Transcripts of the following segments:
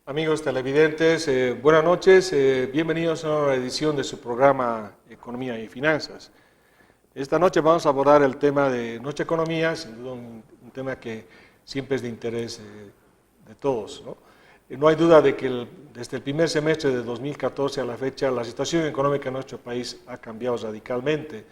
Amigos televidentes, buenas noches, bienvenidos a una nueva edición de su programa Economía y Finanzas. Esta noche vamos a abordar el tema de nuestra economía, sin duda un tema que siempre es de interés de todos, ¿no? No hay duda de que desde el primer semestre de 2014 a la fecha la situación económica en nuestro país ha cambiado radicalmente.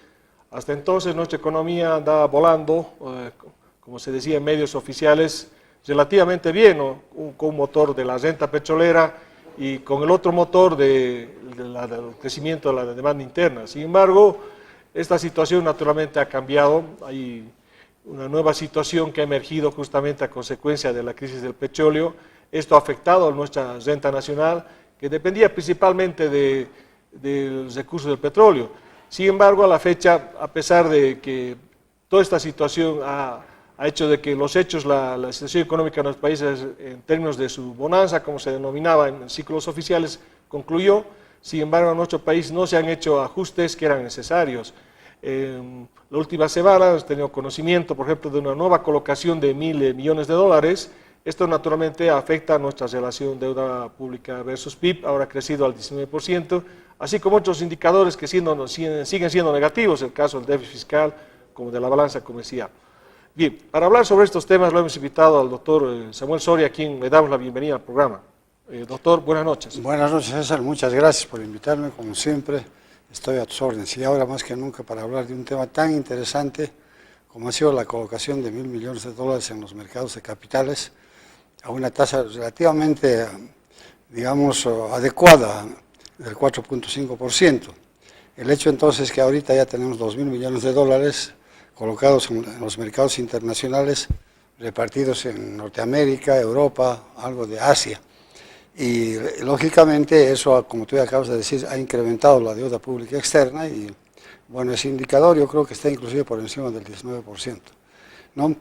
Hasta entonces nuestra economía andaba volando, como se decía en medios oficiales, relativamente bien, ¿no? Con un motor de la renta petrolera y con el otro motor del crecimiento de la demanda interna. Sin embargo, esta situación naturalmente ha cambiado, hay una nueva situación que ha emergido justamente a consecuencia de la crisis del petróleo. Esto ha afectado a nuestra renta nacional, que dependía principalmente del recurso del petróleo. Sin embargo, a la fecha, a pesar de que toda esta situación ha hecho de que los hechos, la situación económica de los países en términos de su bonanza, como se denominaba en ciclos oficiales, concluyó. Sin embargo, en nuestro país no se han hecho ajustes que eran necesarios. La última semana hemos tenido conocimiento, por ejemplo, de una nueva colocación de 1.000 millones de dólares. Esto naturalmente afecta a nuestra relación deuda pública versus PIB, ahora ha crecido al 19%, así como otros indicadores que siguen siendo negativos, el caso del déficit fiscal, como de la balanza comercial. Bien, para hablar sobre estos temas lo hemos invitado al doctor Samuel Soria, a quien le damos la bienvenida al programa. Doctor, buenas noches. Buenas noches, César. Muchas gracias por invitarme. Como siempre, estoy a tus órdenes. Y ahora más que nunca para hablar de un tema tan interesante como ha sido la colocación de 1.000 millones de dólares en los mercados de capitales a una tasa relativamente, digamos, adecuada del 4.5%. El hecho entonces es que ahorita ya tenemos 2.000 millones de dólares colocados en los mercados internacionales, repartidos en Norteamérica, Europa, algo de Asia. Y lógicamente eso, como tú acabas de decir, ha incrementado la deuda pública externa y, bueno, ese indicador yo creo que está inclusive por encima del 19%, ¿no?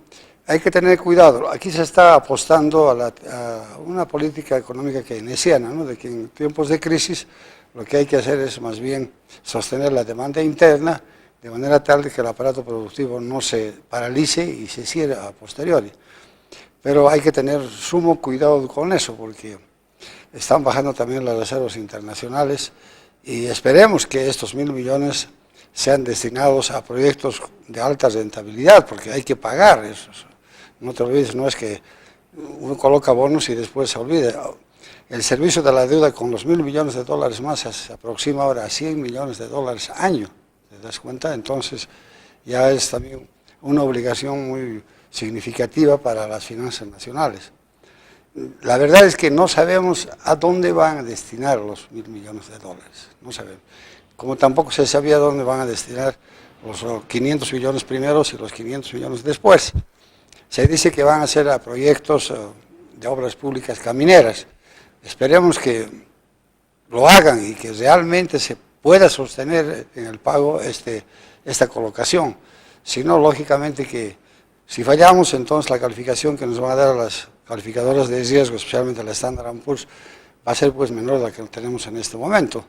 Hay que tener cuidado. Aquí se está apostando a una política económica keynesiana, ¿no? De que en tiempos de crisis lo que hay que hacer es más bien sostener la demanda interna, de manera tal de que el aparato productivo no se paralice y se cierre a posteriori. Pero hay que tener sumo cuidado con eso, porque están bajando también las reservas internacionales y esperemos que estos 1.000 millones sean destinados a proyectos de alta rentabilidad, porque hay que pagar eso. No te olvides, no es que uno coloca bonos y después se olvide. El servicio de la deuda con los 1.000 millones de dólares más se aproxima ahora a 100 millones de dólares año. ¿Te das cuenta? Entonces ya es también una obligación muy significativa para las finanzas nacionales. La verdad es que no sabemos a dónde van a destinar los 1.000 millones de dólares, no sabemos. Como tampoco se sabía dónde van a destinar los 500 millones primeros y los 500 millones después. Se dice que van a ser a proyectos de obras públicas camineras. Esperemos que lo hagan y que realmente se pueda sostener en el pago esta colocación. Si no, lógicamente que si fallamos, entonces la calificación que nos van a dar las calificadoras de riesgo, especialmente la Standard & Poor's, va a ser pues menor de la que tenemos en este momento.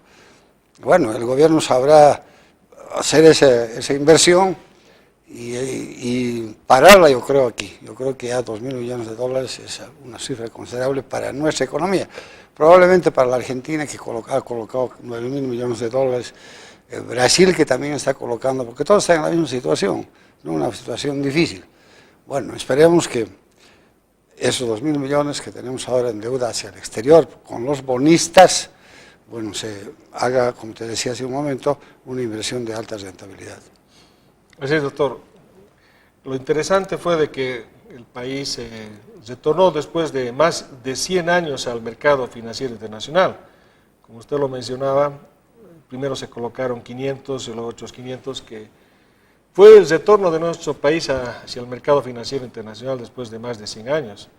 Bueno, el gobierno sabrá hacer esa inversión y pararla, yo creo, aquí. Yo creo que ya 2.000 millones de dólares es una cifra considerable para nuestra economía. Probablemente para la Argentina, que ha colocado 9.000 millones de dólares, Brasil, que también está colocando, porque todos están en la misma situación, ¿no? Una situación difícil. Bueno, esperemos que esos 2.000 millones que tenemos ahora en deuda hacia el exterior, con los bonistas, bueno, se haga, como te decía hace un momento, una inversión de alta rentabilidad. Así es, doctor. Lo interesante fue de que el país retornó después de más de 100 años al mercado financiero internacional. Como usted lo mencionaba, primero se colocaron 500 y luego otros 500, que fue el retorno de nuestro país hacia el mercado financiero internacional después de más de 100 años,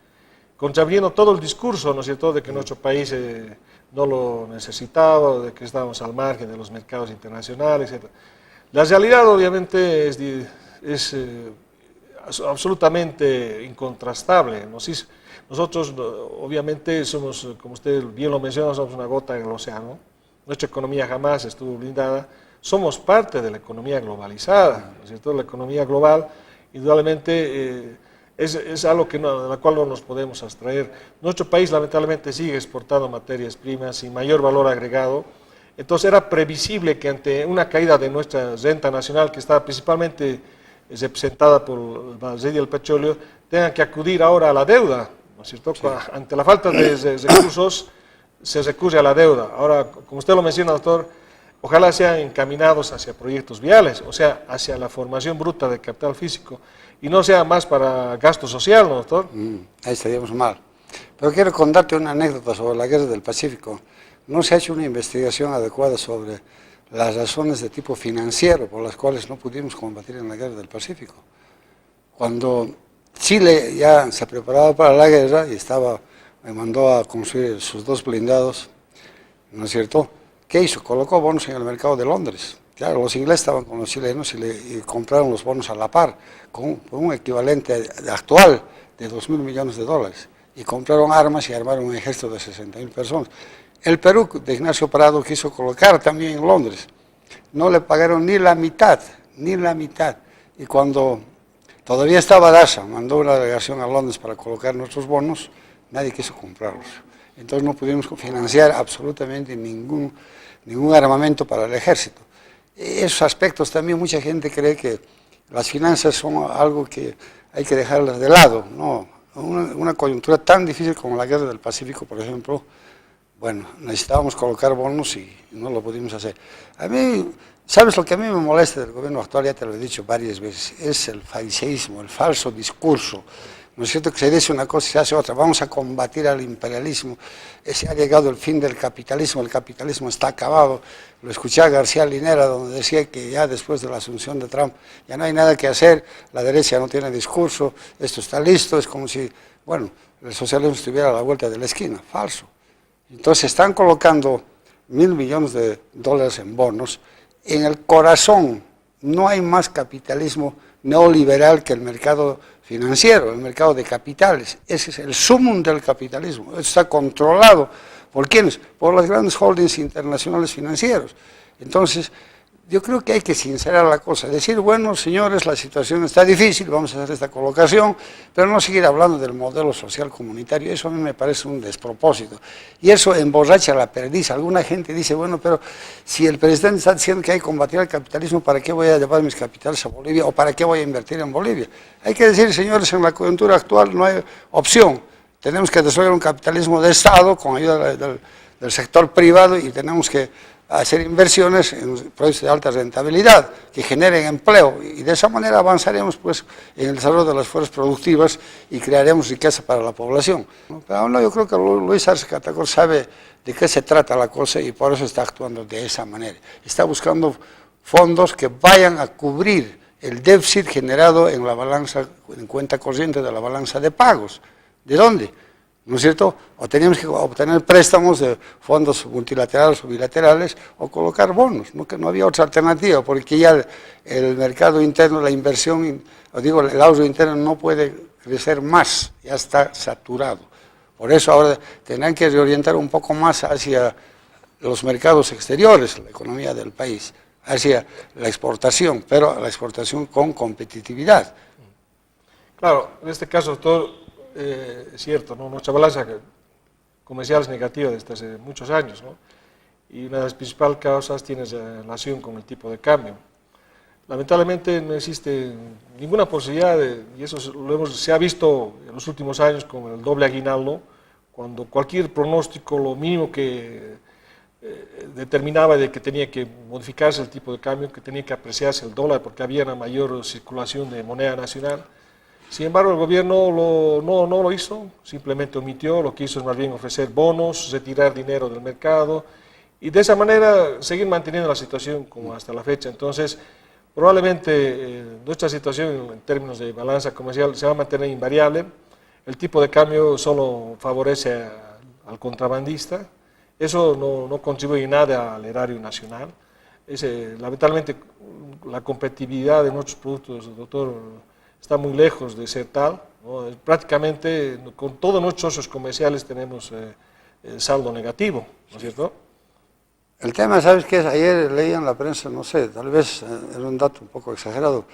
contraviniendo todo el discurso, ¿no es cierto?, de que nuestro país no lo necesitaba, de que estábamos al margen de los mercados internacionales, etc. La realidad obviamente es absolutamente incontrastable. Nosotros obviamente somos, como usted bien lo menciona, somos una gota en el océano. Nuestra economía jamás estuvo blindada. Somos parte de la economía globalizada, ¿no es cierto? La economía global indudablemente es algo de la cual no nos podemos abstraer. Nuestro país lamentablemente sigue exportando materias primas sin mayor valor agregado. Entonces era previsible que ante una caída de nuestra renta nacional, que está principalmente representada por el barril y el petróleo, tengan que acudir ahora a la deuda, ¿no es cierto? Sí. Ante la falta de recursos se recurre a la deuda. Ahora, como usted lo menciona, doctor, ojalá sean encaminados hacia proyectos viales, o sea, hacia la formación bruta de capital físico, y no sea más para gasto social, ¿no, doctor? Ahí estaríamos mal. Pero quiero contarte una anécdota sobre la guerra del Pacífico. No se ha hecho una investigación adecuada sobre las razones de tipo financiero por las cuales no pudimos combatir en la guerra del Pacífico. Cuando Chile ya se preparaba para la guerra y me mandó a construir sus 2 blindados, ¿no es cierto? ¿Qué hizo? Colocó bonos en el mercado de Londres. Claro, los ingleses estaban con los chilenos y compraron los bonos a la par, con un equivalente actual de $2.000 millones. Y compraron armas y armaron un ejército de 60.000 personas. El Perú de Ignacio Prado quiso colocar también en Londres. No le pagaron ni la mitad. Y cuando todavía estaba Daza, mandó una delegación a Londres para colocar nuestros bonos, nadie quiso comprarlos. Entonces no pudimos financiar absolutamente ningún armamento para el ejército. Esos aspectos también mucha gente cree que las finanzas son algo que hay que dejarlas de lado. No, una coyuntura tan difícil como la guerra del Pacífico, por ejemplo, bueno, necesitábamos colocar bonos y no lo pudimos hacer. A mí, ¿sabes lo que a mí me molesta del gobierno actual? Ya te lo he dicho varias veces, es el fariseísmo, el falso discurso. ¿No es cierto? Que se dice una cosa y se hace otra. Vamos a combatir al imperialismo. Se ha llegado el fin del capitalismo, el capitalismo está acabado. Lo escuché a García Linera, donde decía que ya después de la asunción de Trump ya no hay nada que hacer, la derecha no tiene discurso, esto está listo, es como si, bueno, el socialismo estuviera a la vuelta de la esquina. Falso. Entonces están colocando $1.000 millones en bonos. En el corazón no hay más capitalismo neoliberal que el mercado financiero, el mercado de capitales. Ese es el sumum del capitalismo. Está controlado ¿por quiénes? Por las grandes holdings internacionales financieros. Entonces, yo creo que hay que sincerar la cosa, decir, bueno, señores, la situación está difícil, vamos a hacer esta colocación, pero no seguir hablando del modelo social comunitario. Eso a mí me parece un despropósito. Y eso emborracha la perdiz. Alguna gente dice, bueno, pero si el presidente está diciendo que hay que combatir el capitalismo, ¿para qué voy a llevar mis capitales a Bolivia o para qué voy a invertir en Bolivia? Hay que decir, señores, en la coyuntura actual no hay opción. Tenemos que desarrollar un capitalismo de Estado con ayuda del sector privado y tenemos que hacer inversiones en proyectos de alta rentabilidad que generen empleo y de esa manera avanzaremos pues en el desarrollo de las fuerzas productivas y crearemos riqueza para la población. Pero no, yo creo que Luis Arce Catacor sabe de qué se trata la cosa y por eso está actuando de esa manera. Está buscando fondos que vayan a cubrir el déficit generado en la balanza, en cuenta corriente de la balanza de pagos. ¿De dónde? ¿No es cierto? O teníamos que obtener préstamos de fondos multilaterales o bilaterales o colocar bonos, ¿no? Que no había otra alternativa, porque ya el mercado interno, la inversión, o digo, el ahorro interno no puede crecer más, ya está saturado. Por eso ahora tendrán que reorientar un poco más hacia los mercados exteriores, la economía del país, hacia la exportación, pero la exportación con competitividad. Claro, en este caso, doctor, es cierto, ¿no? Nuestra balanza comercial es negativa desde hace muchos años, ¿no? Y una de las principales causas tiene relación con el tipo de cambio. Lamentablemente no existe ninguna posibilidad, y eso se ha visto en los últimos años con el doble aguinaldo, cuando cualquier pronóstico, lo mínimo que determinaba de que tenía que modificarse el tipo de cambio, que tenía que apreciarse el dólar porque había una mayor circulación de moneda nacional. Sin embargo, el gobierno no lo hizo, simplemente omitió, lo que hizo es más bien ofrecer bonos, retirar dinero del mercado y de esa manera seguir manteniendo la situación como hasta la fecha. Entonces, probablemente nuestra situación en términos de balanza comercial se va a mantener invariable, el tipo de cambio solo favorece al contrabandista, eso no contribuye nada al erario nacional. Lamentablemente, la competitividad de nuestros productos, doctor, está muy lejos de ser tal, ¿no? Prácticamente con todos nuestros socios comerciales tenemos saldo negativo, ¿no es cierto? El tema, ¿sabes qué es? Ayer leía en la prensa, no sé, tal vez era un dato un poco exagerado,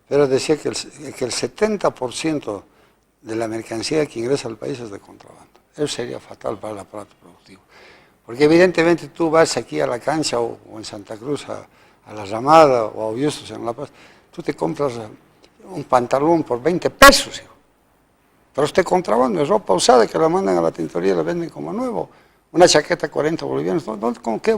pero decía que el 70% de la mercancía que ingresa al país es de contrabando. Eso sería fatal para el aparato productivo. Porque evidentemente tú vas aquí a la cancha o en Santa Cruz, a La Ramada o a Obistos en La Paz, tú te compras un pantalón por 20 pesos, hijo. Pero este contrabando es ropa usada que la mandan a la tintorería y la venden como nuevo. Una chaqueta 40 bolivianos,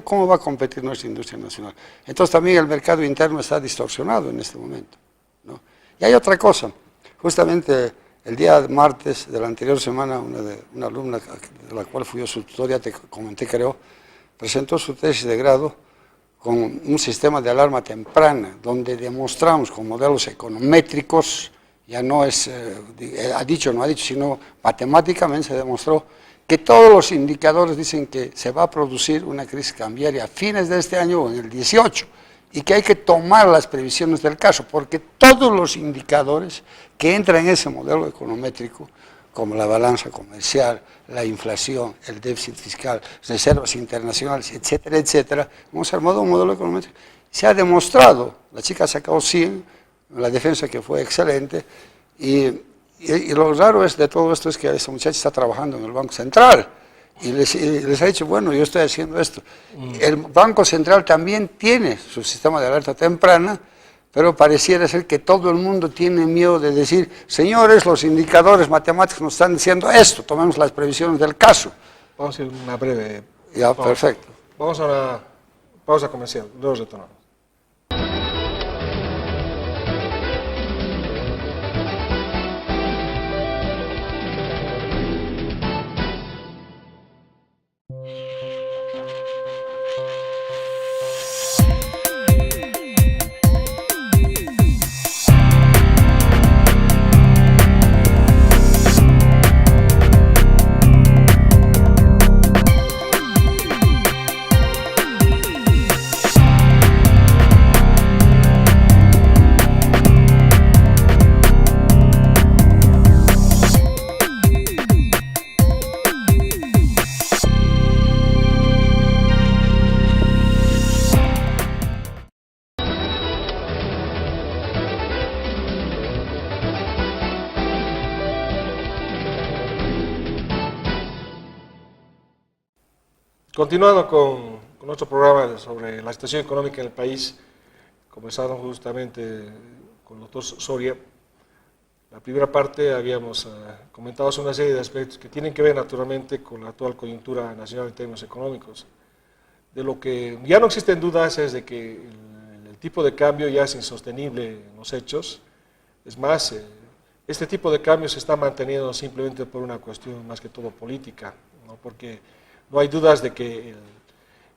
¿cómo va a competir nuestra industria nacional? Entonces también el mercado interno está distorsionado en este momento, ¿no? Y hay otra cosa, justamente el día martes de la anterior semana, una alumna de la cual fui yo su tutor, ya te comenté creo, presentó su tesis de grado con un sistema de alarma temprana, donde demostramos con modelos econométricos, ya no es, ha dicho o no ha dicho, sino matemáticamente se demostró que todos los indicadores dicen que se va a producir una crisis cambiaria a fines de este año o en el 18, y que hay que tomar las previsiones del caso, porque todos los indicadores que entran en ese modelo econométrico, como la balanza comercial, la inflación, el déficit fiscal, reservas internacionales, etcétera, etcétera, hemos armado un modelo econométrico. Se ha demostrado, la chica ha sacado 100, la defensa que fue excelente, y lo raro de todo esto es que esa muchacha está trabajando en el Banco Central, y les ha dicho, bueno, yo estoy haciendo esto. El Banco Central también tiene su sistema de alerta temprana, pero pareciera ser que todo el mundo tiene miedo de decir, señores, los indicadores matemáticos nos están diciendo esto, tomemos las previsiones del caso. Vamos a ir una breve Ya, pausa. perfecto. Vamos a una pausa comercial, luego retornamos. Continuando con nuestro programa sobre la situación económica en el país, comenzamos justamente con el doctor Soria. La primera parte habíamos comentado una serie de aspectos que tienen que ver naturalmente con la actual coyuntura nacional en términos económicos. De lo que ya no existen dudas es de que el tipo de cambio ya es insostenible en los hechos. Es más, este tipo de cambio se está manteniendo simplemente por una cuestión más que todo política, ¿no? Porque no hay dudas de que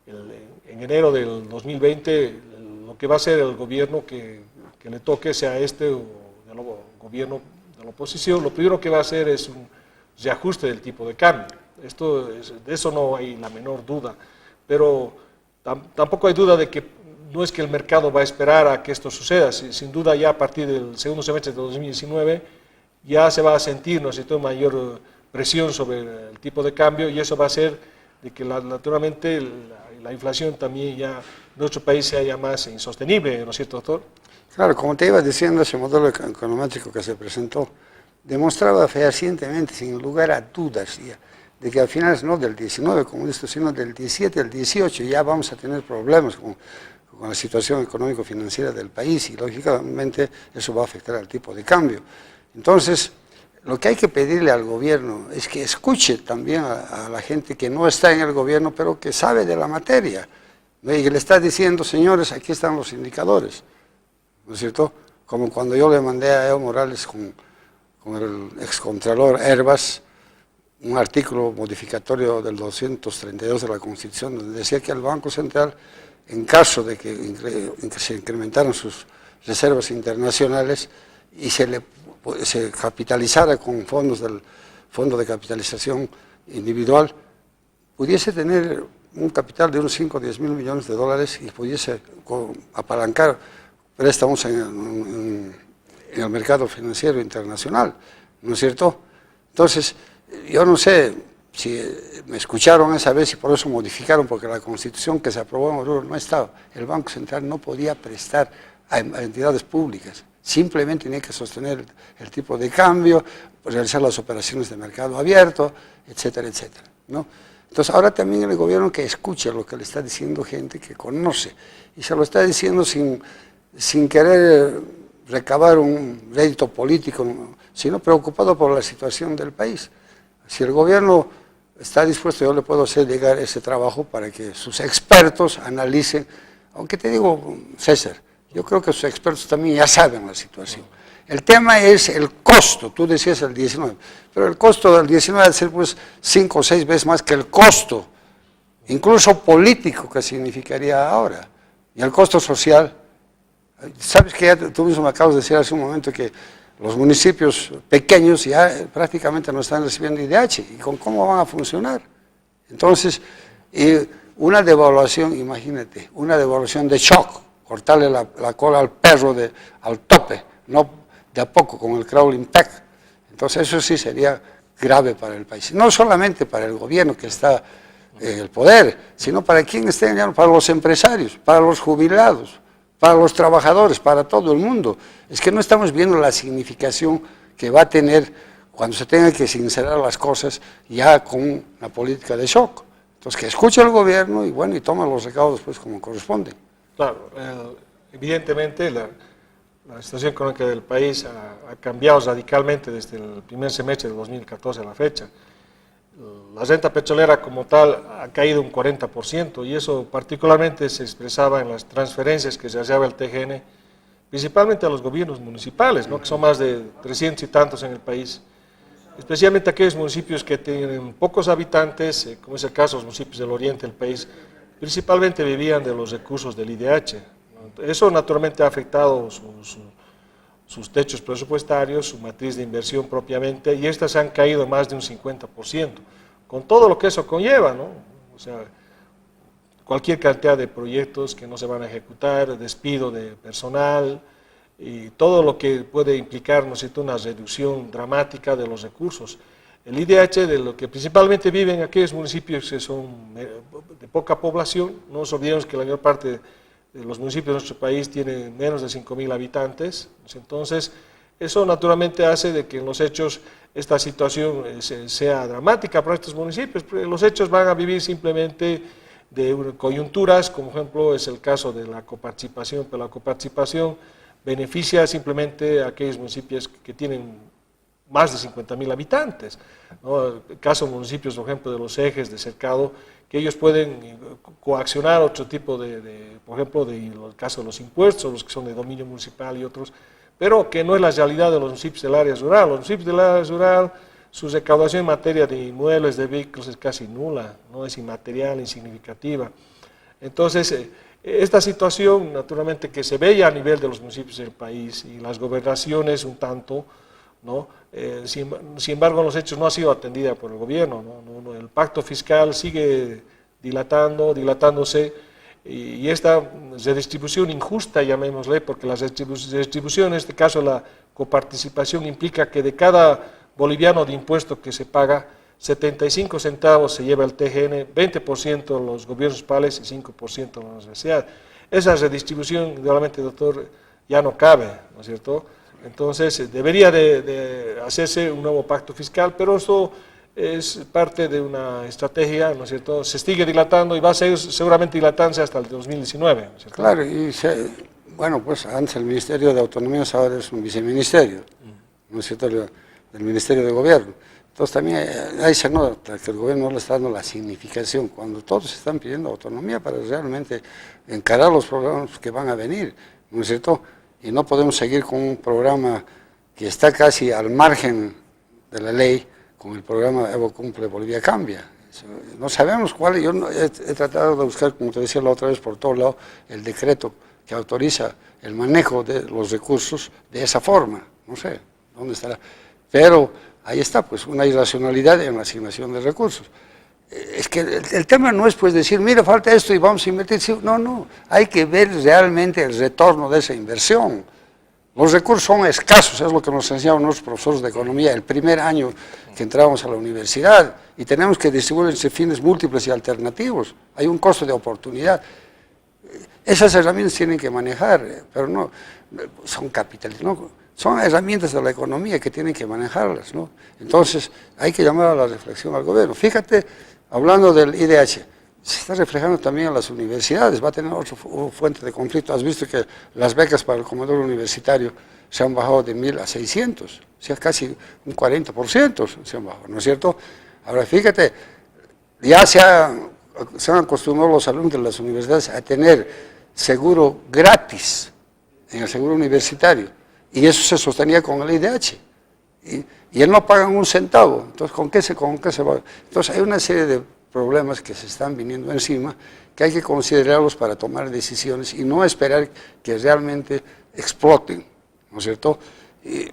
en enero del 2020 lo que va a hacer el gobierno que le toque, sea este o del gobierno de la oposición, lo primero que va a hacer es un reajuste del tipo de cambio. De eso no hay la menor duda, pero tampoco hay duda de que no es que el mercado va a esperar a que esto suceda. Sin duda ya a partir del segundo semestre de 2019 ya se va a sentir, ¿no es cierto?, mayor presión sobre el tipo de cambio, y eso va a hacer de que naturalmente la inflación también ya en nuestro país sea ya más insostenible, ¿no es cierto, doctor? Claro, como te iba diciendo, ese modelo econométrico que se presentó demostraba fehacientemente, sin lugar a dudas, de que al final no del 19, como esto, sino del 17 al 18 ya vamos a tener problemas con la situación económico-financiera del país, y lógicamente eso va a afectar al tipo de cambio. Entonces, lo que hay que pedirle al gobierno es que escuche también a la gente que no está en el gobierno, pero que sabe de la materia, ¿no? Y que le está diciendo, señores, aquí están los indicadores, ¿no es cierto? Como cuando yo le mandé a Evo Morales con el excontralor Herbas un artículo modificatorio del 232 de la Constitución, donde decía que el Banco Central, en caso de que se incrementaran sus reservas internacionales y se capitalizara con fondos del Fondo de Capitalización Individual, pudiese tener un capital de unos 5 o 10 mil millones de dólares y pudiese apalancar préstamos en el mercado financiero internacional, ¿no es cierto? Entonces, yo no sé si me escucharon esa vez y por eso modificaron, porque la Constitución que se aprobó en Oruro no estaba. El Banco Central no podía prestar a entidades públicas. Simplemente tiene que sostener el tipo de cambio, realizar las operaciones de mercado abierto, etcétera, etcétera, ¿no? Entonces ahora también el gobierno que escuche lo que le está diciendo gente que conoce, y se lo está diciendo sin querer recabar un rédito político, sino preocupado por la situación del país. Si el gobierno está dispuesto, yo le puedo hacer llegar ese trabajo para que sus expertos analicen, aunque te digo, César, yo creo que sus expertos también ya saben la situación. El tema es el costo, tú decías el 19, pero el costo del 19 debe ser pues 5 o 6 veces más que el costo, incluso político, que significaría ahora, y el costo social. Sabes que ya tú mismo me acabas de decir hace un momento que los municipios pequeños ya prácticamente no están recibiendo IDH, ¿y cómo van a funcionar? Entonces, una devaluación, imagínate, una devaluación de shock, cortarle la cola al perro al tope, no de a poco con el crawling peg. Entonces eso sí sería grave para el país, no solamente para el gobierno que está en el poder, sino para quien esté, para los empresarios, para los jubilados, para los trabajadores, para todo el mundo. Es que no estamos viendo la significación que va a tener cuando se tengan que sincerar las cosas ya con una política de shock. Entonces que escuche el gobierno y bueno, y toma los recaudos pues como corresponde. Claro, evidentemente la situación económica del país ha cambiado radicalmente desde el primer semestre de 2014 a la fecha. La renta petrolera como tal ha caído un 40% y eso particularmente se expresaba en las transferencias que se hacía el TGN, principalmente a los gobiernos municipales, ¿no? Que son más de 300 y tantos en el país, especialmente aquellos municipios que tienen pocos habitantes, como es el caso de los municipios del oriente del país, principalmente vivían de los recursos del IDH. Eso naturalmente ha afectado sus techos presupuestarios, su matriz de inversión propiamente, y estas han caído más de un 50%, con todo lo que eso conlleva, ¿no? O sea, cualquier cantidad de proyectos que no se van a ejecutar, despido de personal, y todo lo que puede implicar, ¿no es cierto?, una reducción dramática de los recursos. El IDH, de lo que principalmente viven aquellos municipios que son de poca población, no nos olvidemos que la mayor parte de los municipios de nuestro país tienen menos de 5.000 habitantes, entonces eso naturalmente hace de que en los hechos esta situación sea dramática para estos municipios, porque los hechos van a vivir simplemente de coyunturas, como ejemplo es el caso de la coparticipación, pero la coparticipación beneficia simplemente a aquellos municipios que tienen más de 50.000 habitantes, ¿no? El caso de municipios, por ejemplo, de los ejes de cercado, que ellos pueden coaccionar otro tipo por ejemplo, el caso de los impuestos, los que son de dominio municipal y otros, pero que no es la realidad de los municipios del área rural. Los municipios del área rural, su recaudación en materia de inmuebles, de vehículos es casi nula, no es inmaterial, insignificativa. Entonces, esta situación, naturalmente, que se ve ya a nivel de los municipios del país y las gobernaciones un tanto, ¿no? Sin embargo, en los hechos no ha sido atendida por el gobierno, ¿no? El pacto fiscal sigue dilatándose, y esta redistribución injusta, llamémosle, porque la redistribución, en este caso la coparticipación, implica que de cada boliviano de impuesto que se paga, 75 centavos se lleva el TGN, 20% los gobiernos municipales y 5% la universidad. Esa redistribución, realmente, doctor, ya no cabe, ¿no es cierto? Entonces, debería de hacerse un nuevo pacto fiscal, pero eso es parte de una estrategia, ¿no es cierto? Se sigue dilatando y va a seguir seguramente dilatándose hasta el 2019, ¿no es cierto? Claro, y bueno, pues antes el Ministerio de Autonomías ahora es un viceministerio, ¿no es cierto?, del Ministerio de Gobierno. Entonces también ahí se nota que el gobierno no le está dando la significación, cuando todos están pidiendo autonomía para realmente encarar los problemas que van a venir, ¿no es cierto? Y no podemos seguir con un programa que está casi al margen de la ley, con el programa Evo Cumple, Bolivia Cambia. No sabemos cuál, yo he tratado de buscar, como te decía la otra vez, por todos lados, el decreto que autoriza el manejo de los recursos de esa forma, no sé dónde estará, pero ahí está, pues, una irracionalidad en la asignación de recursos. Es que el tema no es pues decir, mira, falta esto y vamos a invertir. No, hay que ver realmente el retorno de esa inversión. Los recursos son escasos, es lo que nos enseñaban nuestros profesores de economía el primer año que entramos a la universidad, y tenemos que distribuir entre fines múltiples y alternativos. Hay un costo de oportunidad. esas herramientas tienen que manejar, pero no son capitales, ¿no? Son herramientas de la economía que tienen que manejarlas, ¿no? Entonces, hay que llamar a la reflexión al gobierno. Fíjate, hablando del IDH, se está reflejando también en las universidades, va a tener otra fuente de conflicto. Has visto que las becas para el comedor universitario se han bajado de 1.000 a 600, o sea, casi un 40% se han bajado, ¿no es cierto? Ahora, fíjate, ya se han acostumbrado los alumnos de las universidades a tener seguro gratis en el seguro universitario, y eso se sostenía con el IDH, y él no pagan un centavo. Entonces, ¿con qué se va? Entonces, hay una serie de problemas que se están viniendo encima que hay que considerarlos para tomar decisiones y no esperar que realmente exploten, ¿no es cierto? Y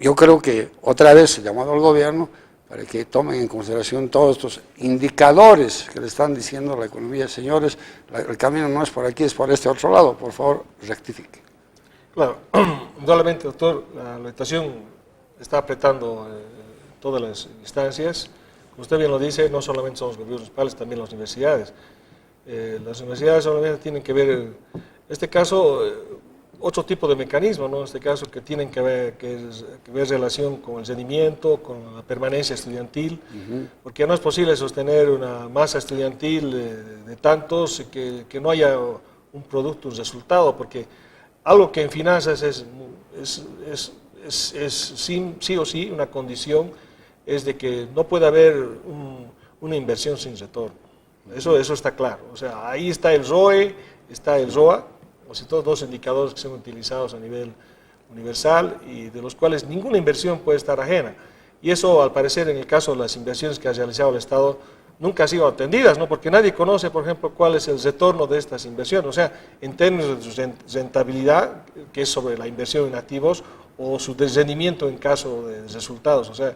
yo creo que otra vez llamado al gobierno para que tomen en consideración todos estos indicadores que le están diciendo a la economía. Señores, el camino no es por aquí, es por este otro lado, por favor, rectifique. Claro, indudablemente, doctor, la inflación está apretando todas las instancias. Como usted bien lo dice, no solamente son los gobiernos municipales, también las universidades. Las universidades solamente tienen que ver, en este caso, otro tipo de mecanismo, ¿no? En este caso, que tienen que ver relación con el rendimiento, con la permanencia estudiantil, porque no es posible sostener una masa estudiantil de tantos que no haya un producto, un resultado, porque algo que en finanzas es sí o sí una condición, es de que no puede haber una inversión sin retorno. Eso está claro. O sea, ahí está el ROE, está el ROA, o sea, todos dos indicadores que son utilizados a nivel universal y de los cuales ninguna inversión puede estar ajena. Y eso, al parecer, en el caso de las inversiones que ha realizado el Estado, nunca han sido atendidas, ¿no? Porque nadie conoce, por ejemplo, cuál es el retorno de estas inversiones. O sea, en términos de su rentabilidad, que es sobre la inversión en activos, o su rendimiento en caso de resultados. O sea,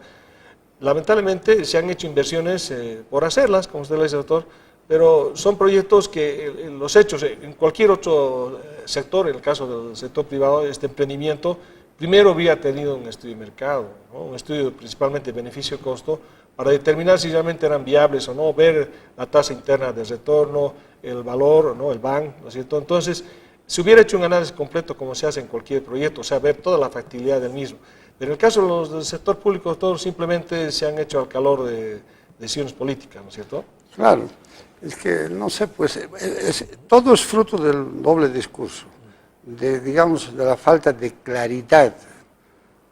lamentablemente se han hecho inversiones por hacerlas, como usted le dice, doctor, pero son proyectos que los hechos en cualquier otro sector, en el caso del sector privado, este emprendimiento, primero había tenido un estudio de mercado, ¿no? Un estudio principalmente de beneficio-costo, para determinar si realmente eran viables o no, ver la tasa interna de retorno, el valor, ¿no? El BAN, ¿no es cierto? Entonces, se hubiera hecho un análisis completo como se hace en cualquier proyecto, o sea, ver toda la factibilidad del mismo. Pero en el caso de los del sector público, todos simplemente se han hecho al calor de decisiones políticas, ¿no es cierto? Claro, es que, no sé, pues, todo es fruto del doble discurso, digamos, de la falta de claridad,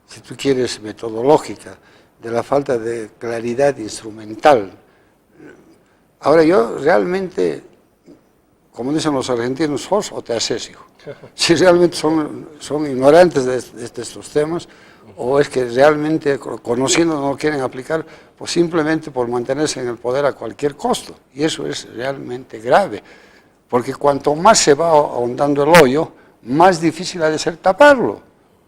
si tú quieres, metodológica, de la falta de claridad instrumental. Ahora, yo realmente, como dicen los argentinos, sos o te haces, hijo. Si realmente son ignorantes de estos temas, o es que realmente conociendo no lo quieren aplicar, pues simplemente por mantenerse en el poder a cualquier costo. Y eso es realmente grave, porque cuanto más se va ahondando el hoyo, más difícil ha de ser taparlo.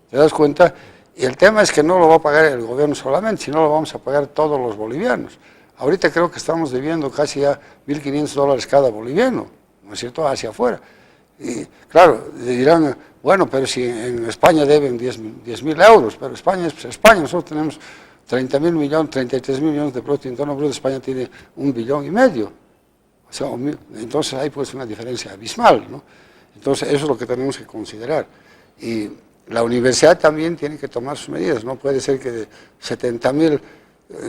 ¿Te das cuenta? Y el tema es que no lo va a pagar el gobierno solamente, sino lo vamos a pagar todos los bolivianos. Ahorita creo que estamos debiendo casi ya $1.500 cada boliviano, ¿no es cierto?, hacia afuera. Y claro, dirán, bueno, pero si en España deben 10.000 euros, pero España es España, nosotros tenemos 33 mil millones de Producto Interno Bruto, España tiene 1,5 billones. O sea, entonces hay pues una diferencia abismal, ¿no? Entonces eso es lo que tenemos que considerar. Y la universidad también tiene que tomar sus medidas, no puede ser que de 70.000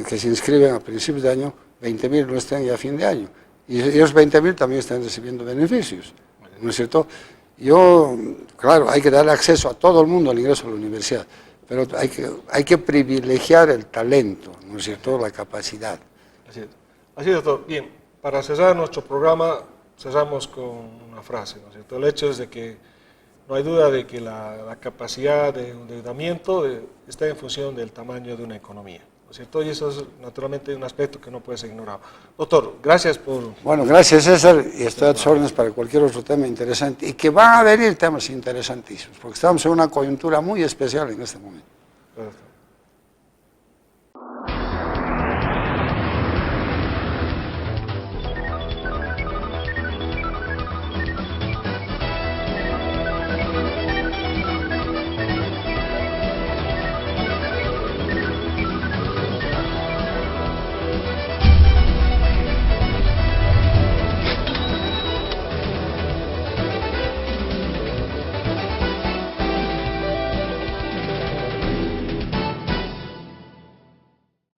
que se inscriben a principios de año, 20.000 no estén ya a fin de año. Y esos 20.000 también están recibiendo beneficios, ¿no es cierto? Claro, hay que dar acceso a todo el mundo al ingreso a la universidad, pero hay que privilegiar el talento, ¿no es cierto?, la capacidad. Así es, doctor. Bien, para cerrar nuestro programa, cerramos con una frase, ¿no es cierto? El hecho es de que no hay duda de que la capacidad de endeudamiento está en función del tamaño de una economía, ¿no es cierto? Y eso es naturalmente un aspecto que no puede ser ignorado. Doctor, gracias por... Bueno, gracias, César, y estoy a tus órdenes para cualquier otro tema interesante, y que van a venir temas interesantísimos, porque estamos en una coyuntura muy especial en este momento. Gracias.